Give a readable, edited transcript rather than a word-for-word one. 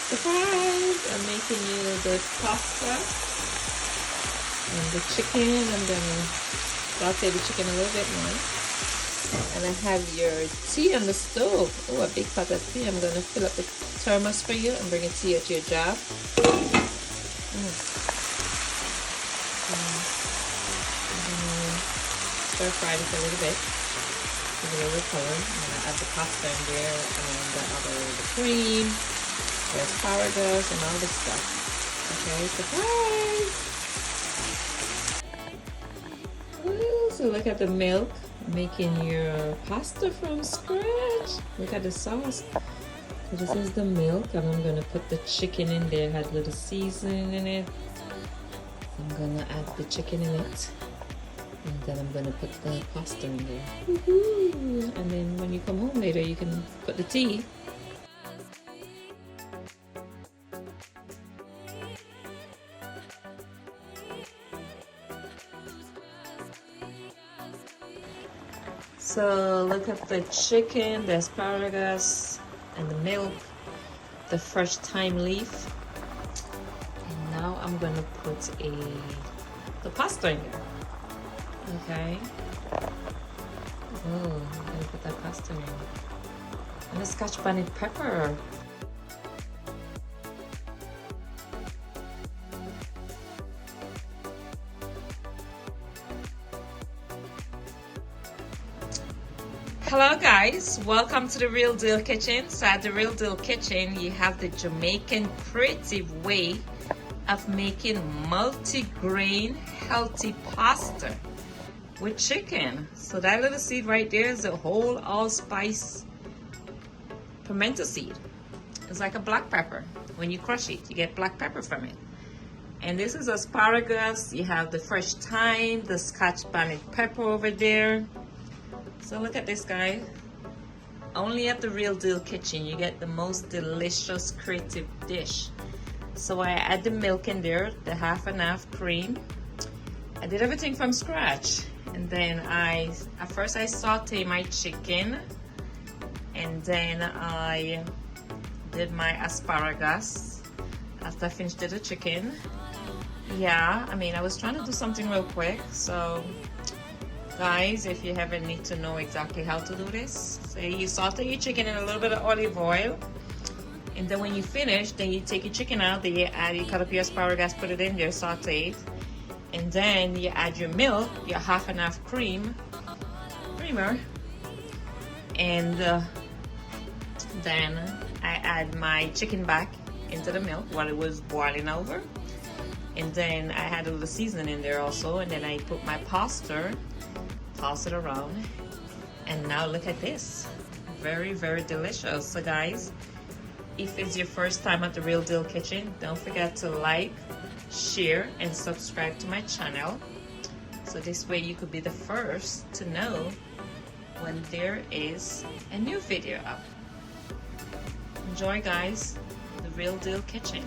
Surprise! I'm making you the pasta and the chicken. I'm gonna saute the chicken a little bit more. And I have your tea on the stove. Oh, a big pot of tea. I'm gonna fill up the thermos for you and bring a tea out to your job. Stir fry this a little bit. Give it a little color. I'm gonna add the pasta in there and the cream, the asparagus, and all this stuff. Okay, surprise! Ooh, so look at the milk. Making your pasta from scratch. Look at the sauce. So this is the milk, and I'm gonna put the chicken in there. Had a little seasoning in it. I'm gonna add the chicken in it. And then I'm gonna put the pasta in there. Woohoo! And then when you come home later, you can put the tea. So look at the chicken, the asparagus, and the milk, the fresh thyme leaf. And now I'm gonna put the pasta in there. Okay. Oh, I'm gonna put that pasta in. And the scotch bonnet pepper. Hello guys, welcome to the Real Deal Kitchen. So at the Real Deal Kitchen, you have the Jamaican creative way of making multi-grain healthy pasta with chicken. So that little seed right there is a whole allspice pimento seed. It's like a black pepper. When you crush it, you get black pepper from it. And this is asparagus. You have the fresh thyme, the scotch bonnet pepper over there. So look at this, guys. Only at the Real Deal Kitchen you get the most delicious creative dish. So I add the milk in there, the half and half cream. I did everything from scratch. And then at first I saute my chicken, and then I did my asparagus after I finished the chicken. Yeah, I mean, I was trying to do something real quick, so guys, if you ever need to know exactly how to do this, say you saute your chicken in a little bit of olive oil, and then when you finish, then you take your chicken out, then you cut up your asparagus, put it in there, saute it, and then you add your milk, your half and half creamer, and then I add my chicken back into the milk while it was boiling over, and then I had a little seasoning in there also, and then I put my pasta, toss it around, and now look at this. Very, very delicious. So guys, if it's your first time at the Real Deal Kitchen, don't forget to like, share, and subscribe to my channel, so this way you could be the first to know when there is a new video up. Enjoy guys, the Real Deal Kitchen.